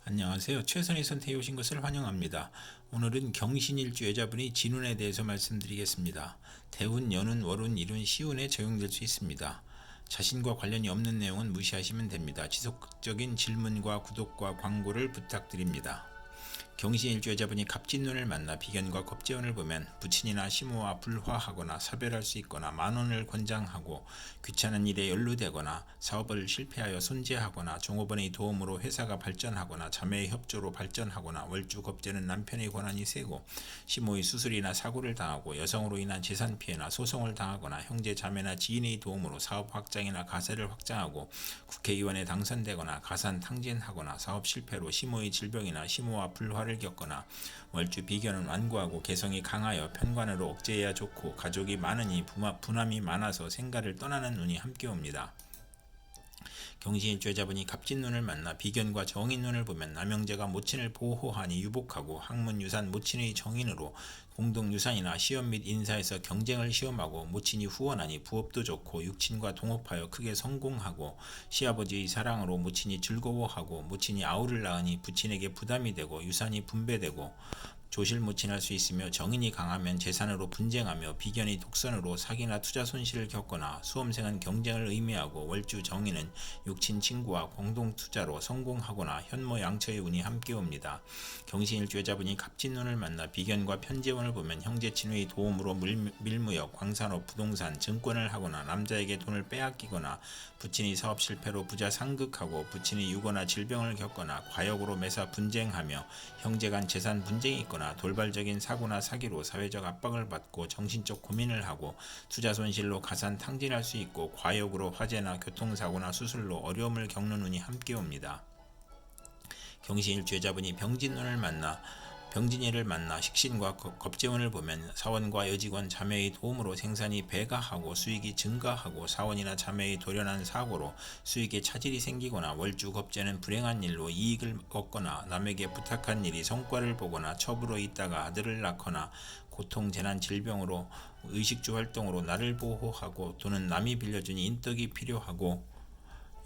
안녕하세요. 최선의 선택에 오신 것을 환영합니다. 오늘은 경신일주 여자분이 진운에 대해서 말씀드리겠습니다. 대운, 연운, 월운, 일운, 시운에 적용될 수 있습니다. 자신과 관련이 없는 내용은 무시하시면 됩니다. 지속적인 질문과 구독과 광고를 부탁드립니다. 경신일주 여자분이 갑진운을 만나 비견과 겁재운을 보면 부친이나 시모와 불화하거나 사별할 수 있거나 만원을 권장하고 귀찮은 일에 연루되거나 사업을 실패하여 손재하거나 종업원의 도움으로 회사가 발전하거나 자매의 협조로 발전하거나 월주 겁재는 남편의 권한이 세고 시모의 수술이나 사고를 당하고 여성으로 인한 재산 피해나 소송을 당하거나 형제 자매나 지인의 도움으로 사업 확장이나 가세를 확장하고 국회의원에 당선되거나 가산 탕진하거나 사업 실패로 시모의 질병이나 시모와 불화를 겪거나 월주 비견은 완고하고 개성이 강하여 편관으로 억제해야 좋고 가족이 많으니 분함이 많아서 생가를 떠나는 운이 함께 옵니다. 경신일주 여자분이 갑진눈을 만나 비견과 정인눈을 보면 남형제가 모친을 보호하니 유복하고 학문유산 모친의 정인으로 공동유산이나 시험 및 인사에서 경쟁을 시험하고 모친이 후원하니 부업도 좋고 육친과 동업하여 크게 성공하고 시아버지의 사랑으로 모친이 즐거워하고 모친이 아우를 낳으니 부친에게 부담이 되고 유산이 분배되고 조실무친할 수 있으며 정인이 강하면 재산으로 분쟁하며 비견이 독선으로 사기나 투자 손실을 겪거나 수험생은 경쟁을 의미하고 월주 정인은 육친 친구와 공동투자로 성공하거나 현모 양처의 운이 함께 옵니다. 경신일주 여자분이 갑진운을 만나 비견과 편재운을 보면 형제친의 도움으로 밀무역, 광산업, 부동산, 증권을 하거나 남자에게 돈을 빼앗기거나 부친이 사업 실패로 부자 상극하고 부친이 유거나 질병을 겪거나 과욕으로 매사 분쟁하며 형제간 재산 분쟁이 있거나 돌발적인 사고나 사기로 사회적 압박을 받고 정신적 고민을 하고 투자 손실로 가산 탕진할 수 있고 과욕으로 화재나 교통사고나 수술로 어려움을 겪는 운이 함께 옵니다. 경신일주 여자분이 병진이를 만나 식신과 겁재운을 보면 사원과 여직원 자매의 도움으로 생산이 배가하고 수익이 증가하고 사원이나 자매의 돌연한 사고로 수익에 차질이 생기거나 월주 겁재는 불행한 일로 이익을 얻거나 남에게 부탁한 일이 성과를 보거나 첩으로 있다가 아들을 낳거나 고통, 재난, 질병으로 의식주 활동으로 나를 보호하고 또는 남이 빌려준 인덕이 필요하고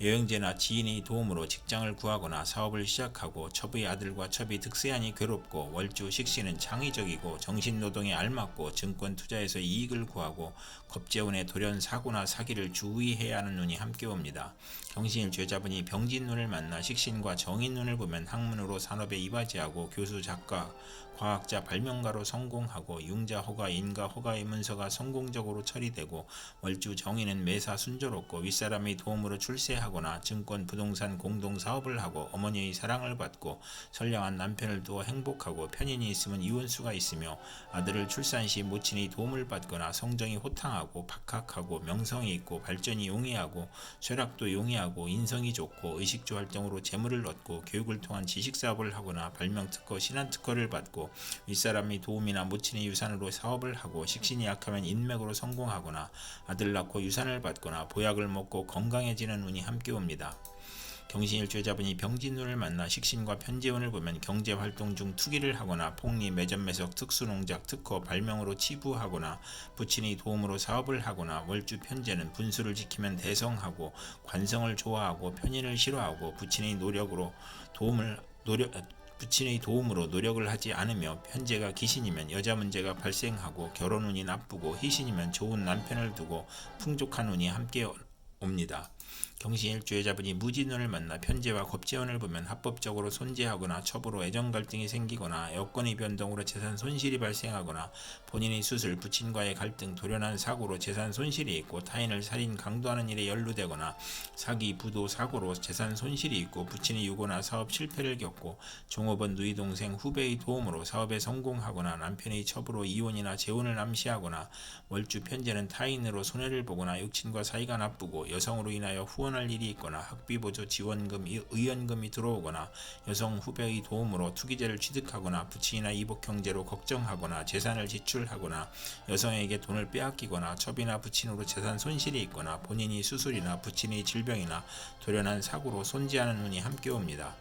여행제나 지인의 도움으로 직장을 구하거나 사업을 시작하고 첩의 아들과 첩이 득세하니 괴롭고 월주 식신은 창의적이고 정신노동에 알맞고 증권 투자에서 이익을 구하고 겁재운의 돌연 사고나 사기를 주의해야 하는 운이 함께 옵니다. 경신일주 여자분이 병진눈을 만나 식신과 정인눈을 보면 학문으로 산업에 이바지하고 교수, 작가, 과학자, 발명가로 성공하고 융자, 허가, 인가, 허가의 문서가 성공적으로 처리되고 월주 정인은 매사 순조롭고 윗사람의 도움으로 출세하거나 증권, 부동산, 공동사업을 하고 어머니의 사랑을 받고 선량한 남편을 두어 행복하고 편인이 있으면 이혼수가 있으며 아들을 출산 시 모친의 도움을 받거나 성정이 호탕하고 박학하고 명성이 있고 발전이 용이하고 쇠락도 용이하고 인성이 좋고 의식주 활동으로 재물을 얻고 교육을 통한 지식사업을 하거나 발명특허, 신한특허를 받고 윗사람의 도움이나 모친의 유산으로 사업을 하고 식신이 약하면 인맥으로 성공하거나 아들 낳고 유산을 받거나 보약을 먹고 건강해지는 운이 함께 옵니다. 경신일주 여자분이 병진운을 만나 식신과 편재운을 보면 경제활동 중 투기를 하거나 폭리, 매점매석, 특수농작, 특허, 발명으로 치부하거나 부친의 도움으로 사업을 하거나 월주 편재는 분수를 지키면 대성하고 관성을 좋아하고 편인을 싫어하고 부친의 도움으로 노력을 하지 않으며 편재가 기신이면 여자 문제가 발생하고 결혼운이 나쁘고 희신이면 좋은 남편을 두고 풍족한 운이 함께 옵니다. 경신일주 여자분이 무진운을 만나 편재와 겁재운을 보면 합법적으로 손재하거나 첩으로 애정 갈등이 생기거나 여건의 변동으로 재산 손실이 발생하거나 본인의 수술, 부친과의 갈등, 돌연한 사고로 재산 손실이 있고 타인을 살인, 강도하는 일에 연루되거나 사기, 부도, 사고로 재산 손실이 있고 부친이 유고나 사업 실패를 겪고 종업원, 누이, 동생, 후배의 도움으로 사업에 성공하거나 남편의 첩으로 이혼이나 재혼을 암시하거나 월주 편재는 타인으로 손해를 보거나 육친과 사이가 나쁘고 여성으로 인하여 후원할 일이 있거나 학비보조 지원금, 의연금이 들어오거나 여성 후배의 도움으로 투기죄를 취득하거나 부친이나 이복 형제로 걱정하거나 재산을 지출하거나 여성에게 돈을 빼앗기거나 첩이나 부친으로 재산 손실이 있거나 본인이 수술이나 부친의 질병이나 돌연한 사고로 손재하는 운이 함께 옵니다.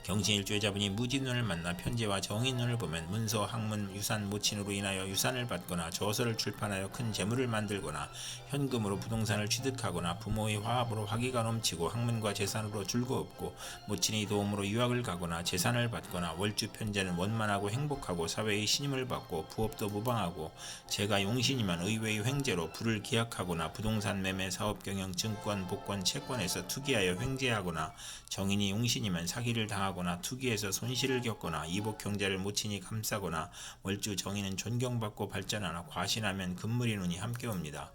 경신일주의자분이 무진운을 만나 편제와 정인운을 보면 문서, 학문, 유산, 모친으로 인하여 유산을 받거나 저서를 출판하여 큰 재물을 만들거나 현금으로 부동산을 취득하거나 부모의 화합으로 화기가 넘치고 학문과 재산으로 즐거웠고 모친의 도움으로 유학을 가거나 재산을 받거나 월주 편제는 원만하고 행복하고 사회의 신임을 받고 부업도 무방하고 제가 용신이면 의외의 횡재로 부를 기약하거나 부동산 매매, 사업 경영, 증권, 복권, 채권에서 투기하여 횡재하거나 정인이 용신이면 사기를 당하거나 투기해서 손실을 겪거나 이복 경제를 모친이 감싸거나 월주 정인은 존경받고 발전하나 과신하면 금물이 눈이 함께 옵니다.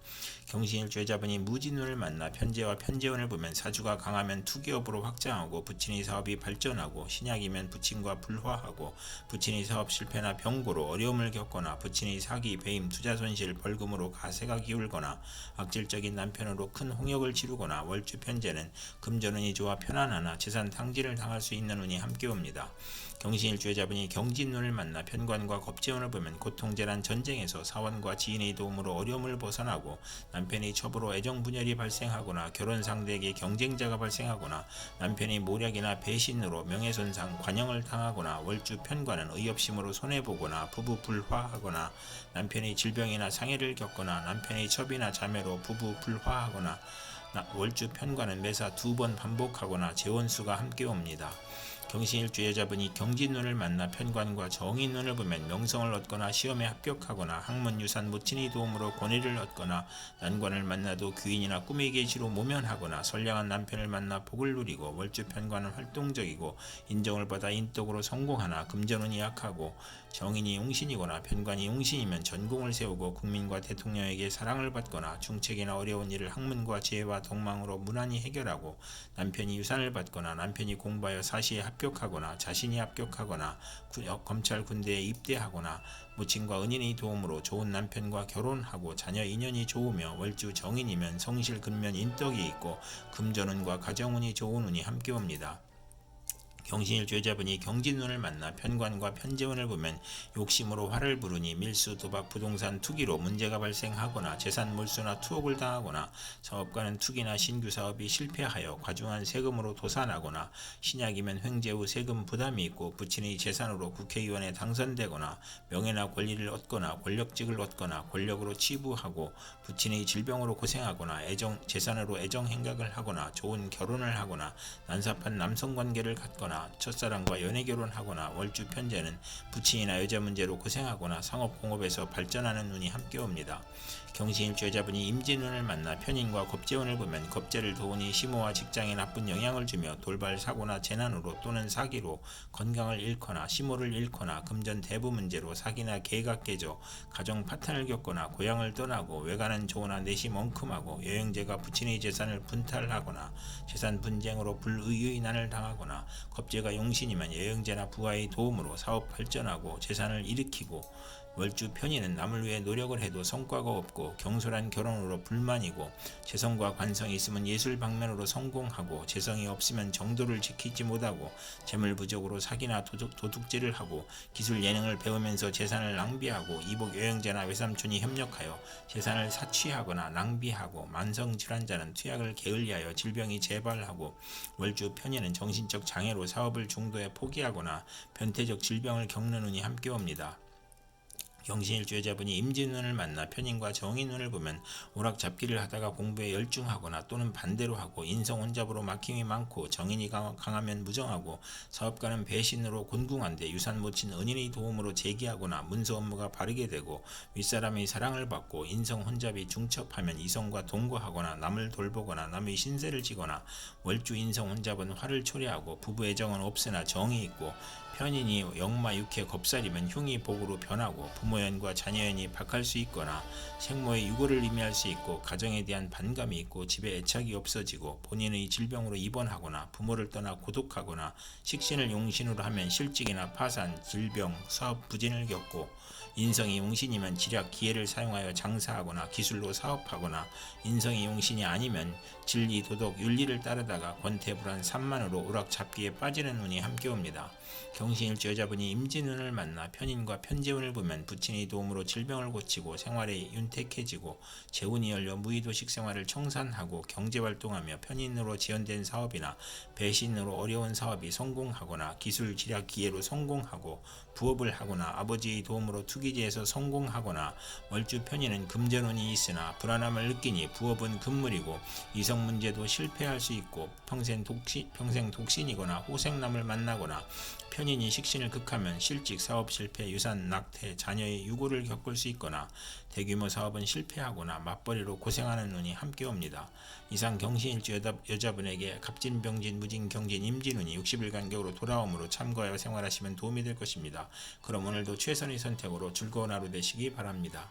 경신일주의자분이 무진운을 만나 편제와 편제운을 보면 사주가 강하면 투기업으로 확장하고 부친의 사업이 발전하고 신약이면 부친과 불화하고 부친의 사업 실패나 병고로 어려움을 겪거나 부친의 사기, 배임, 투자 손실, 벌금으로 가세가 기울거나 악질적인 남편으로 큰 홍역을 치르거나 월주 편제는 금전운이 좋아 편안하나 재산 탕진을 당할 수 있는 운이 함께 옵니다. 경신일주의자분이 경진운을 만나 편관과 겁재운을 보면 고통재난 전쟁에서 사원과 지인의 도움으로 어려움을 벗어나고 남편의 첩으로 애정분열이 발생하거나 결혼 상대에게 경쟁자가 발생하거나 남편의 모략이나 배신으로 명예손상, 관영을 당하거나 월주 편관은 의협심으로 손해보거나 부부 불화하거나 남편의 질병이나 상해를 겪거나 남편의 첩이나 자매로 부부 불화하거나 월주 편관은 매사 2번 반복하거나 재원수가 함께 옵니다. 경신일주의자분이 경진운을 만나 편관과 정인운을 보면 명성을 얻거나 시험에 합격하거나 학문, 유산, 모친의 도움으로 권위를 얻거나 난관을 만나도 귀인이나 꿈의 계시로 모면하거나 선량한 남편을 만나 복을 누리고 월주 편관은 활동적이고 인정을 받아 인덕으로 성공하나 금전운이 약하고 정인이 용신이거나 편관이 용신이면 전공을 세우고 국민과 대통령에게 사랑을 받거나 중책이나 어려운 일을 학문과 지혜와 덕망으로 무난히 해결하고 남편이 유산을 받거나 남편이 공부하여 사시에 합격하거나 자신이 합격하거나 검찰 군대에 입대하거나 모친과 은인의 도움으로 좋은 남편과 결혼하고 자녀 인연이 좋으며 월주 정인이면 성실 근면 인덕이 있고 금전운과 가정운이 좋은 운이 함께 옵니다. 경신일주의자분이 경진운을 만나 편관과 편재운을 보면 욕심으로 화를 부르니 밀수, 도박, 부동산, 투기로 문제가 발생하거나 재산 몰수나 투옥을 당하거나 사업가는 투기나 신규 사업이 실패하여 과중한 세금으로 도산하거나 신약이면 횡재 후 세금 부담이 있고 부친의 재산으로 국회의원에 당선되거나 명예나 권리를 얻거나 권력직을 얻거나 권력으로 치부하고 부친의 질병으로 고생하거나 재산으로 애정행각을 하거나 좋은 결혼을 하거나 난삽한 남성관계를 갖거나 첫사랑과 연애결혼하거나 월주 편제는 부친이나 여자 문제로 고생하거나 상업공업에서 발전하는 운이 함께 옵니다. 경신일주의자분이 임진운을 만나 편인과 겁재운을 보면 겁재를 도우니 시모와 직장에 나쁜 영향을 주며 돌발 사고나 재난으로 또는 사기로 건강을 잃거나 시모를 잃거나 금전 대부 문제로 사기나 계가 깨져 가정 파탄을 겪거나 고향을 떠나고 외가는 좋으나 내시 멍큼하고 여행제가 부친의 재산을 분탈하거나 재산 분쟁으로 불의의 난을 당하거나 겁재가 용신이면 여행제나 부하의 도움으로 사업 발전하고 재산을 일으키고 월주 편인은 남을 위해 노력을 해도 성과가 없고 경솔한 결혼으로 불만이고 재성과 관성이 있으면 예술 방면으로 성공하고 재성이 없으면 정도를 지키지 못하고 재물 부족으로 사기나 도둑질을 하고 기술 예능을 배우면서 재산을 낭비하고 이복 여행자나 외삼촌이 협력하여 재산을 사취하거나 낭비하고 만성 질환자는 투약을 게을리하여 질병이 재발하고 월주 편인은 정신적 장애로 사업을 중도에 포기하거나 변태적 질병을 겪는 운이 함께 옵니다. 경신일주의자분이 임진운을 만나 편인과 정인운을 보면 오락잡기를 하다가 공부에 열중하거나 또는 반대로 하고 인성혼잡으로 막힘이 많고 정인이 강하면 무정하고 사업가는 배신으로 곤궁한데 유산 모친 은인의 도움으로 재기하거나 문서 업무가 바르게 되고 윗사람의 사랑을 받고 인성혼잡이 중첩하면 이성과 동거하거나 남을 돌보거나 남의 신세를 지거나 월주 인성혼잡은 화를 초래하고 부부 애정은 없으나 정이 있고 편인이 역마 육해 겁살이면 흉이 복으로 변하고 부모연과 자녀연이 박할 수 있거나 생모의 유고를 의미할 수 있고 가정에 대한 반감이 있고 집에 애착이 없어지고 본인의 질병으로 입원하거나 부모를 떠나 고독하거나 식신을 용신으로 하면 실직이나 파산, 질병, 사업 부진을 겪고 인성이 용신이면 지략, 기회를 사용하여 장사하거나 기술로 사업하거나 인성이 용신이 아니면 진리, 도덕, 윤리를 따르다가 권태불안 산만으로 오락잡기에 빠지는 운이 함께 옵니다. 경신일주 여자분이 임진운을 만나 편인과 편재운을 보면 부친의 도움으로 질병을 고치고 생활에 윤택해지고 재운이 열려 무의도식 생활을 청산하고 경제활동하며 편인으로 지연된 사업이나 배신으로 어려운 사업이 성공하거나 기술 지략 기회로 성공하고 부업을 하거나 아버지의 도움으로 투기지에서 성공하거나 월주 편인은 금전운이 있으나 불안함을 느끼니 부업은 금물이고 이성 문제도 실패할 수 있고 평생 독신이거나 호생남을 만나거나 편인이 식신을 극하면 실직, 사업 실패, 유산, 낙태, 자녀의 유고를 겪을 수 있거나 대규모 사업은 실패하거나 맞벌이로 고생하는 운이 함께 옵니다. 이상 경신일주 여자분에게 갑진, 병진, 무진, 경진, 임진운이 60일 간격으로 돌아오므로 참고하여 생활하시면 도움이 될 것입니다. 그럼 오늘도 최선의 선택으로 즐거운 하루 되시기 바랍니다.